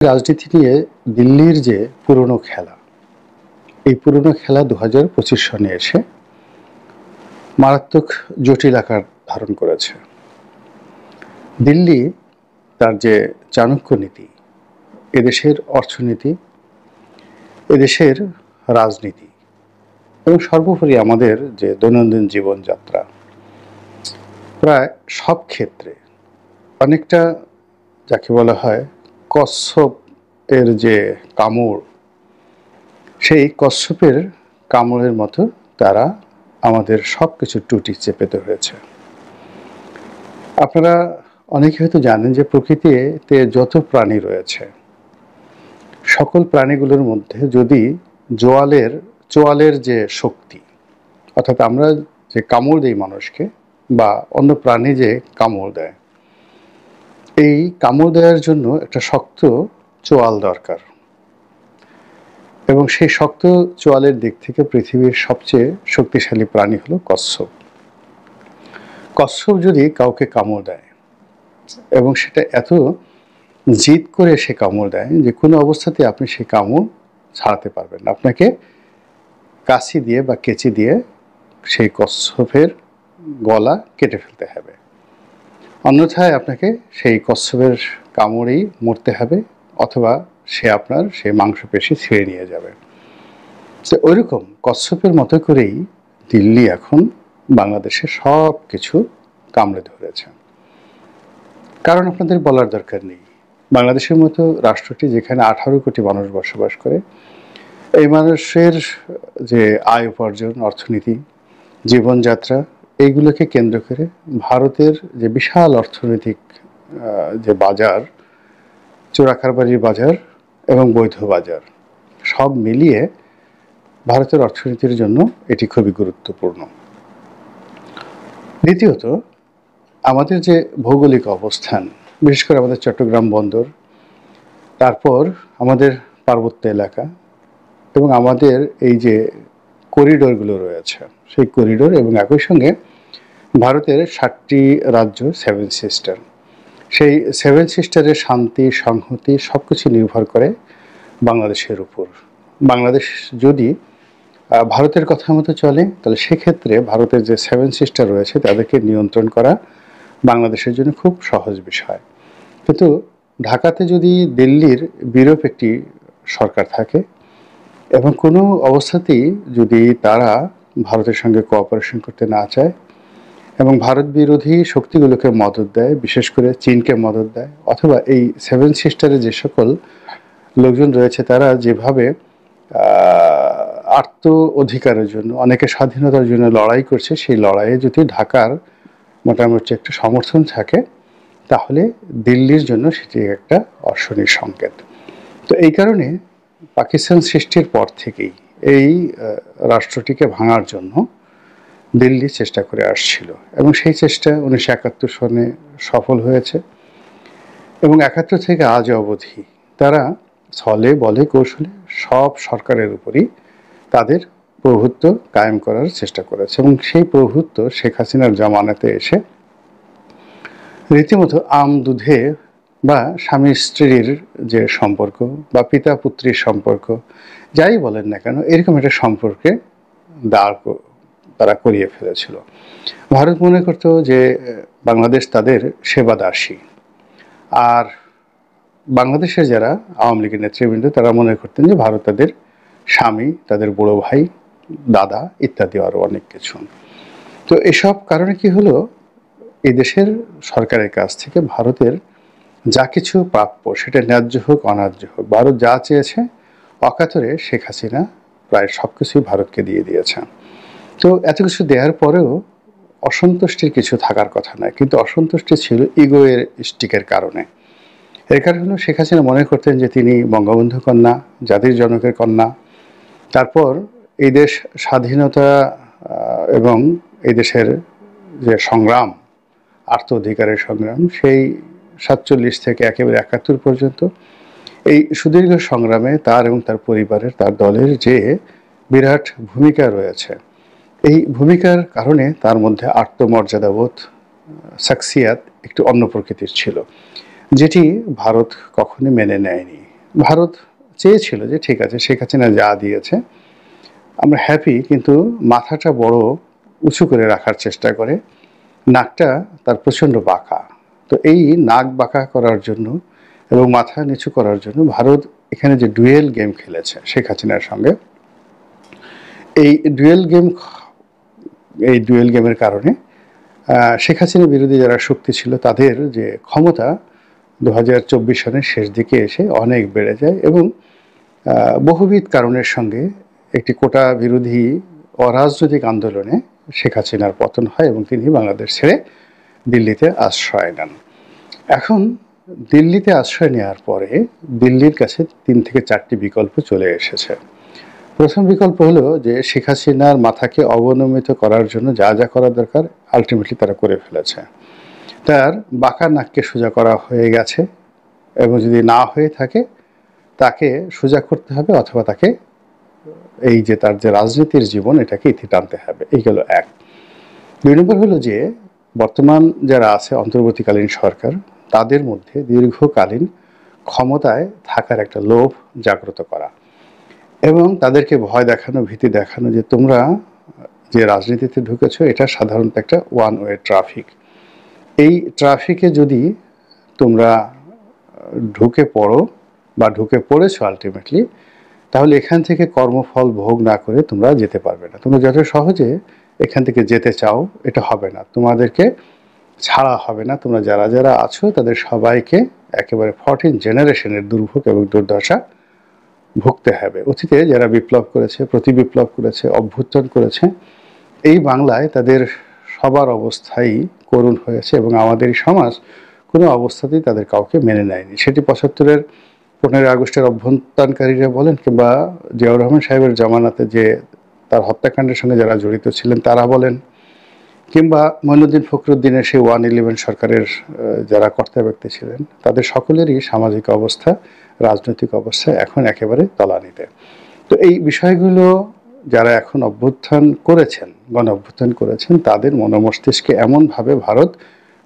রাজনীতি নিয়ে দিল্লির যে পুরনো খেলা, এই পুরনো খেলা 2025 সনে এসে মারাত্মক জটিল আকার ধারণ করেছে। দিল্লি তার যে চাণক্য নীতি, এদেশের অর্থনীতি, এদেশের রাজনীতি এবং সর্বোপরি আমাদের যে দৈনন্দিন জীবনযাত্রা, প্রায় সব ক্ষেত্রে অনেকটা যাকে বলা হয় কচ্ছপ এর যে কামড়, সেই কচ্ছপের কামড়ের মতো তারা আমাদের সব কিছু টুটি চেপে ধরেছে। আপনারা অনেকে হয়তো জানেন যে প্রকৃতিতে যত প্রাণী রয়েছে, সকল প্রাণীগুলোর মধ্যে যদি চোয়ালের যে শক্তি, অর্থাৎ আমরা যে কামড় দিই মানুষকে বা অন্য প্রাণী যে কামড় দেয়, এই কামড় দেওয়ার জন্য একটা শক্ত চোয়াল দরকার এবং সেই শক্ত চোয়ালের দিক থেকে পৃথিবীর সবচেয়ে শক্তিশালী প্রাণী হলো কচ্ছপ। কচ্ছপ যদি কাউকে কামড় দেয় এবং সেটা এত জিদ করে সে কামড় দেয় যে কোনো অবস্থাতে আপনি সেই কামড় ছাড়াতে পারবেন না, আপনাকে কাঁচি দিয়ে বা কেচি দিয়ে সেই কচ্ছপের গলা কেটে ফেলতে হবে, অন্যথায় আপনাকে সেই কচ্ছপের কামড়েই মরতে হবে অথবা সে আপনার সেই মাংসপেশি ছিঁড়ে নিয়ে যাবে। তো ওইরকম কচ্ছপের মতো করেই দিল্লি এখন বাংলাদেশে সব কিছু কামড়ে ধরেছে। কারণ আপনাদের বলার দরকার নেই, বাংলাদেশের মতো রাষ্ট্রটি যেখানে 18 কোটি মানুষ বসবাস করে, এই মানুষের যে আয় উপার্জন, অর্থনীতি, জীবনযাত্রা, এইগুলোকে কেন্দ্র করে ভারতের যে বিশাল অর্থনৈতিক যে বাজার, চোরাকারবারির বাজার এবং বৈধ বাজার, সব মিলিয়ে ভারতের অর্থনীতির জন্য এটি খুবই গুরুত্বপূর্ণ। দ্বিতীয়ত, আমাদের যে ভৌগোলিক অবস্থান, বিশেষ করে আমাদের চট্টগ্রাম বন্দর, তারপর আমাদের পার্বত্য এলাকা এবং আমাদের এই যে করিডোরগুলো রয়েছে, সেই করিডোর এবং একই সঙ্গে ভারতের 7টি রাজ্য, 7 সিস্টার, সেই 7 সিস্টারের শান্তি, সংহতি সব কিছু নির্ভর করে বাংলাদেশের উপর। বাংলাদেশ যদি ভারতের কথা মতো চলে, তাহলে সেক্ষেত্রে ভারতের যে 7 সিস্টার রয়েছে তাদেরকে নিয়ন্ত্রণ করা বাংলাদেশের জন্য খুব সহজ বিষয়। কিন্তু ঢাকাতে যদি দিল্লির বিরূপ একটি সরকার থাকে এবং কোনো অবস্থাতেই যদি তারা ভারতের সঙ্গে কোঅপারেশন করতে না চায় এবং ভারত বিরোধী শক্তিগুলোকে মদত দেয়, বিশেষ করে চীনকে মদত দেয়, অথবা এই 7 সিস্টারে যে সকল লোকজন রয়েছে তারা যেভাবে আত্ম অধিকারের জন্য, অনেকে স্বাধীনতার জন্য লড়াই করছে, সেই লড়াইয়ে যদি ঢাকার মোটামুটি একটা সমর্থন থাকে, তাহলে দিল্লির জন্য সেটি একটা অশনির সংকেত। তো এই কারণে পাকিস্তান সৃষ্টির পর থেকেই এই রাষ্ট্রটিকে ভাঙার জন্য দিল্লি চেষ্টা করে আসছিল এবং সেই চেষ্টা 1971 সনে সফল হয়েছে এবং 71 থেকে আজ অবধি তারা ছলে বলে কৌশলে সব সরকারের উপরই তাদের প্রভুত্ব কায়েম করার চেষ্টা করেছে এবং সেই প্রভুত্ব শেখ হাসিনার জামানাতে এসে রীতিমতো আম দুধে বা স্বামী স্ত্রীর যে সম্পর্ক বা পিতা পুত্রীর সম্পর্ক, যাই বলেন না কেন, এরকম একটা সম্পর্কে দাঁড় তারা করিয়ে ফেলেছিল। ভারত মনে করত যে বাংলাদেশ তাদের সেবা দাসী, আর বাংলাদেশের যারা আওয়ামী লীগের নেতৃবৃন্দ তারা মনে করতেন যে ভারত তাদের স্বামী, তাদের বড় ভাই, দাদা ইত্যাদি আরও অনেক কিছু। তো এসব কারণে কি হলো, এই দেশের সরকারের কাছ থেকে ভারতের যা কিছু প্রাপ্য, সেটা ন্যায্য হোক অন্যায্য হোক, ভারত যা চেয়েছে অকাতরে শেখ হাসিনা প্রায় সব কিছুই ভারতকে দিয়ে দিয়েছে। তো এত কিছু দেওয়ার পরেও অসন্তুষ্টির কিছু থাকার কথা নয়, কিন্তু অসন্তুষ্টি ছিল ইগোয়ের স্টিকের কারণে। এর কারণ হলো শেখ হাসিনা মনে করতেন যে তিনি বঙ্গবন্ধু কন্যা, জাতির জনকের কন্যা। তারপর এই দেশ স্বাধীনতা এবং এই দেশের যে সংগ্রাম, আত্ম অধিকারের সংগ্রাম, সেই 47 থেকে একেবারে 71 পর্যন্ত এই সুদীর্ঘ সংগ্রামে তার এবং তার পরিবারের, তার দলের যে বিরাট ভূমিকা রয়েছে, এই ভূমিকার কারণে তার মধ্যে আত্মমর্যাদাবোধ, শাখসিয়াত একটু অন্য প্রকৃতির ছিল, যেটি ভারত কখনোই মেনে নেয়নি। ভারত চেয়েছিল যে ঠিক আছে শেখ হাসিনা যা দিয়েছে আমরা হ্যাপি, কিন্তু মাথাটা বড় উঁচু করে রাখার চেষ্টা করে, নাকটা তার প্রচণ্ড বাঁকা। তো এই নাক বাঁকা করার জন্য এবং মাথা নিচু করার জন্য ভারত এখানে যে ডুয়েল গেম খেলেছে শেখ হাসিনার সঙ্গে, এই ডুয়েল গেমের কারণে শেখ হাসিনা বিরোধী যারা শক্তি ছিল তাদের যে ক্ষমতা 2024 সনের শেষ দিকে এসে অনেক বেড়ে যায় এবং বহুবিধ কারণের সঙ্গে একটি কোটা বিরোধী অরাজনৈতিক আন্দোলনে শেখ হাসিনার পতন হয় এবং তিনি বাংলাদেশ ছেড়ে দিল্লিতে আশ্রয় নেন। এখন দিল্লিতে আশ্রয় নেওয়ার পরে দিল্লির কাছে 3 থেকে 4টি বিকল্প চলে এসেছে। প্রথম বিকল্প হলো যে শেখ হাসিনার মাথাকে অবনমিত করার জন্য যা যা করা দরকার আলটিমেটলি তারা করে ফেলেছে। তার বাঁকা নাককে সোজা করা হয়ে গেছে এবং যদি না হয়ে থাকে তাকে সোজা করতে হবে অথবা তাকে এই যে তার যে রাজনীতির জীবন এটাকে ইতি টানতে হবে। এই গেল এক। 2 নম্বর হলো যে বর্তমান যারা আছে অন্তর্বর্তীকালীন সরকার তাদের মধ্যে দীর্ঘকালীন ক্ষমতায় থাকার একটা লোভ জাগ্রত করা এবং তাদেরকে ভয় দেখানো, ভীতি দেখানো যে তোমরা যে রাজনীতিতে ঢুকেছো এটা সাধারণত একটা ওয়ান ওয়ে ট্রাফিক। এই ট্রাফিকে যদি তোমরা ঢুকে পড়ো বা ঢুকে পড়েছো আলটিমেটলি, তাহলে এখান থেকে কর্মফল ভোগ না করে তোমরা যেতে পারবে না। তোমরা যত সহজে এখান থেকে যেতে চাও এটা হবে না, তোমাদেরকে ছাড়া হবে না। তোমরা যারা যারা আছো তাদের সবাইকে একেবারে 14 জেনারেশনের দুর্ভোগ এবং দুর্দশা ভুগতে হবে। অতীতে যারা বিপ্লব করেছে, প্রতি বিপ্লব করেছে, অভ্যুত্থান করেছে, এই বাংলায় তাদের সবার অবস্থাই করুণ হয়েছে এবং আমাদের সমাজ কোনো অবস্থাতেই তাদের কাউকে মেনে নেয়নি। সেটি 75-এর 15 আগস্টের অভ্যুত্থানকারীরা বলেন কিংবা জিয়াউর রহমান সাহেবের জামানাতে যে তার হত্যাকাণ্ডের সঙ্গে যারা জড়িত ছিলেন তারা বলেন, কিংবা মঈনুদ্দিন ফখরুদ্দিনের সেই 111 সরকারের যারা কর্তা ব্যক্তি ছিলেন তাদের সকলেরই সামাজিক অবস্থা, রাজনৈতিক অবস্থা এখন একেবারে তলানিতে। তো এই বিষয়গুলো যারা এখন অভ্যুত্থান করেছেন, গণ অভ্যুত্থান করেছেন, তাদের মনোমস্তিষ্কে এমনভাবে ভারত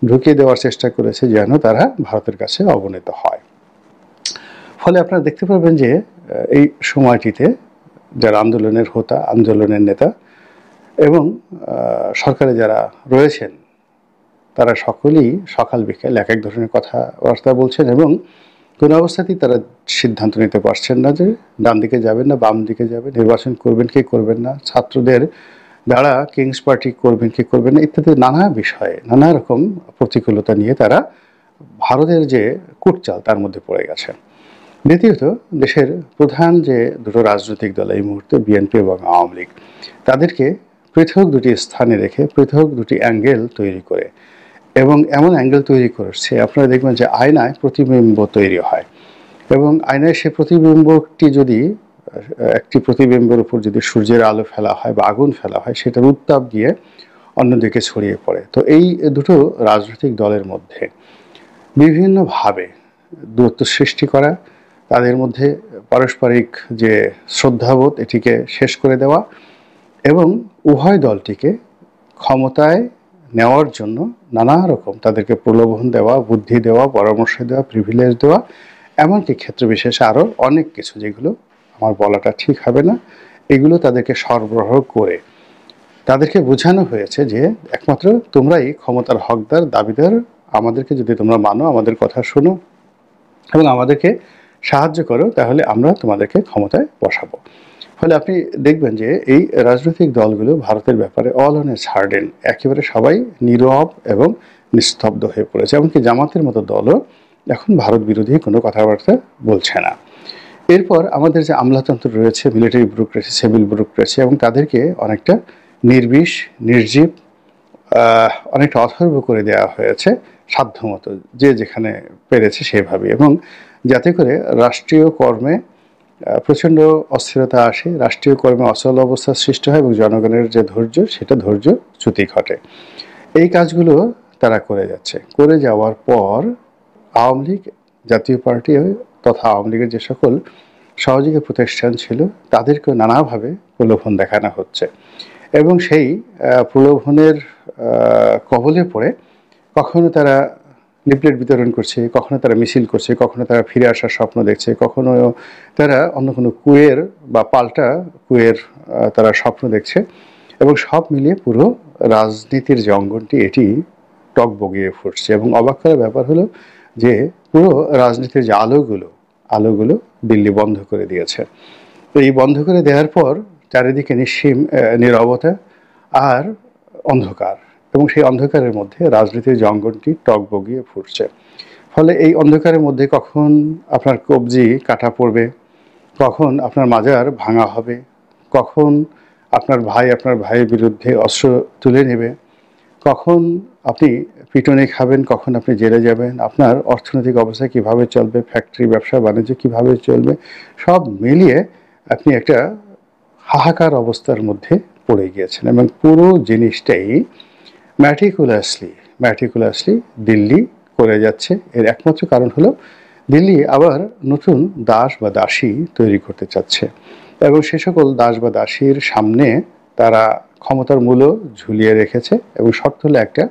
ঢুকিয়ে দেওয়ার চেষ্টা করেছে যেন তারা ভারতের কাছে অবনীত হয়। ফলে আপনারা দেখতে পাবেন যে এই সময়টিতে যারা আন্দোলনের হোতা, আন্দোলনের নেতা এবং সরকারে যারা রয়েছেন তারা সকলেই সকাল বিকেল এক এক ধরনের কথাবার্তা বলছেন এবং কোনো অবস্থাতেই তারা সিদ্ধান্ত নিতে পারছেন না যে ডান দিকে যাবেন না বাম দিকে যাবেন, নির্বাচন করবেন কি করবেন না, ছাত্রদের দ্বারা কিংস পার্টি করবেন কি করবেন না, ইত্যাদি নানা বিষয়ে নানা রকম প্রতিকূলতা নিয়ে তারা ভারতের যে কুটচাল তার মধ্যে পড়ে গেছে। দ্বিতীয়ত, দেশের প্রধান যে দুটো রাজনৈতিক দল এই মুহূর্তে বিএনপি এবং আওয়ামী লীগ, তাদেরকে পৃথক দুটি স্থানে রেখে পৃথক দুটি অ্যাঙ্গেল তৈরি করে এবং এমন অ্যাঙ্গেল তৈরি করছে আপনারা দেখবেন যে আয়নায় প্রতিবিম্ব তৈরি হয় এবং আয়নায় সে প্রতিবিম্বটি যদি একটি প্রতিবিম্বের উপর যদি সূর্যের আলো ফেলা হয় বা আগুন ফেলা হয় সেটার উত্তাপ গিয়ে অন্যদিকে ছড়িয়ে পড়ে। তো এই দুটো রাজনৈতিক দলের মধ্যে বিভিন্নভাবে দূরত্ব সৃষ্টি করা, তাদের মধ্যে পারস্পরিক যে শ্রদ্ধাবোধ এটিকে শেষ করে দেওয়া এবং উভয় দলটিকে ক্ষমতায় নেওয়ার জন্য নানা রকম তাদেরকে প্রলোভন দেওয়া, বুদ্ধি দেওয়া, পরামর্শ দেওয়া, প্রিভিলেজ দেওয়া, এমনকি ক্ষেত্র বিশেষে আরও অনেক কিছু যেগুলো আমার বলাটা ঠিক হবে না, এগুলো তাদেরকে সরবরাহ করে তাদেরকে বোঝানো হয়েছে যে একমাত্র তোমরাই ক্ষমতার হকদার, দাবিদার, আমাদেরকে যদি তোমরা মানো, আমাদের কথা শোনো এবং আমাদেরকে সাহায্য করো তাহলে আমরা তোমাদেরকে ক্ষমতায় বসাবো। ফলে আপনি দেখবেন যে এই রাজনৈতিক দলগুলো ভারতের ব্যাপারে অল অন এ সার্ডেন, একেবারে সবাই নীরব এবং নিস্তব্ধ হয়ে পড়েছে। এমনকি জামাতের মতো দলও এখন ভারত বিরোধী কোনো কথাবার্তা বলছে না। এরপর আমাদের যে আমলাতন্ত্র রয়েছে, মিলিটারি ব্যুরোক্রেসি, সিভিল ব্যুরোক্রেসি, এবং তাদেরকে অনেকটা নির্বিষ, নির্জীব, অনেকটা অথর্ব করে দেওয়া হয়েছে সাধ্যমতো, যে যেখানে পেরেছে সেভাবে, এবং যাতে করে রাষ্ট্রীয় কর্মে প্রচণ্ড অস্থিরতা আসে, রাষ্ট্রীয় কর্মে অচল অবস্থার সৃষ্টি হয় এবং জনগণের যে ধৈর্য সেটা চ্যুতি ঘটে। এই কাজগুলো তারা করে যাচ্ছে। করে যাওয়ার পর আওয়ামী লীগ, জাতীয় পার্টি তথা আওয়ামী লীগের যে সকল সহযোগী প্রতিষ্ঠান ছিল তাদেরকেও নানাভাবে প্রলোভন দেখানো হচ্ছে এবং সেই প্রলোভনের কবলে পড়ে কখনো তারা লিফলেট বিতরণ করছে, কখনো তারা মিছিল করছে, কখনো তারা ফিরে আসার স্বপ্ন দেখছে, কখনো তারা অন্য কোনো কুয়ের বা পাল্টা কুয়ের তারা স্বপ্ন দেখছে। এবং সব মিলিয়ে পুরো রাজনীতির যে অঙ্গনটি এটি টগবগিয়ে ফুটছে। এবং অবাক করার ব্যাপার হলো যে পুরো রাজনীতির যে আলোগুলো দিল্লি বন্ধ করে দিয়েছে। তো এই বন্ধ করে দেওয়ার পর চারিদিকে নিঃসীম নীরবতা আর অন্ধকার, এবং সেই অন্ধকারের মধ্যে রাজনীতির যে অঙ্গনটি টগবগিয়ে ফুটছে। ফলে এই অন্ধকারের মধ্যে কখন আপনার কবজি কাটা পড়বে, কখন আপনার মাজার ভাঙা হবে, কখন আপনার ভাইয়ের বিরুদ্ধে অস্ত্র তুলে নেবে, কখন আপনি পিটুনি খাবেন, কখন আপনি জেলে যাবেন, আপনার অর্থনৈতিক অবস্থা কীভাবে চলবে, ফ্যাক্টরি ব্যবসা বাণিজ্য কীভাবে চলবে, সব মিলিয়ে আপনি একটা হাহাকার অবস্থার মধ্যে পড়ে গিয়েছেন। এবং পুরো জিনিসটাই ম্যাটিকুলাসলি দিল্লি করে যাচ্ছে। এর একমাত্র কারণ হলো দিল্লি আবার নতুন দাস বা দাসী তৈরি করতে চাচ্ছে, এবং সে সকল দাস বা দাসীর সামনে তারা ক্ষমতার মূল্য ঝুলিয়ে রেখেছে। এবং শর্ত হলো একটা,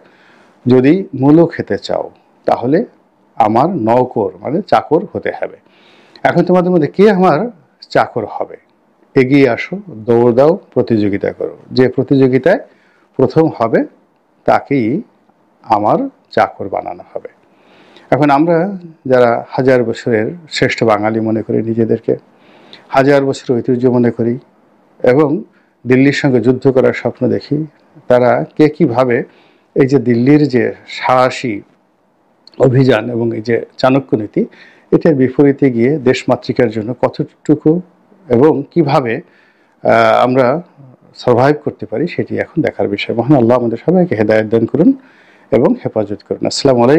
যদি মূল্য খেতে চাও তাহলে আমার নওকর মানে চাকর হতে হবে। এখন তোমাদের মধ্যে কে আমার চাকর হবে? এগিয়ে আসো, দৌড় দাও, প্রতিযোগিতা করো। যে প্রতিযোগিতায় প্রথম হবে তাকেই আমার চাকর বানানো হবে। এখন আমরা যারা হাজার বছরের শ্রেষ্ঠ বাঙালি মনে করি নিজেদেরকে, হাজার বছরের ঐতিহ্য মনে করি এবং দিল্লির সঙ্গে যুদ্ধ করার স্বপ্ন দেখি, তারা কে কীভাবে এই যে দিল্লির যে সাহসী অভিযান এবং এই যে চাণক্য নীতি, এটার বিপরীতে গিয়ে দেশমাতৃকার জন্য কতটুকু এবং কিভাবে আমরা সার্ভাইভ করতে পারি সেটি এখন দেখার বিষয়। মহান আল্লাহ আমাদের সবাইকে হেদায়েত দান করুন এবং হেফাজত করুন। আসসালামু আলাইকুম।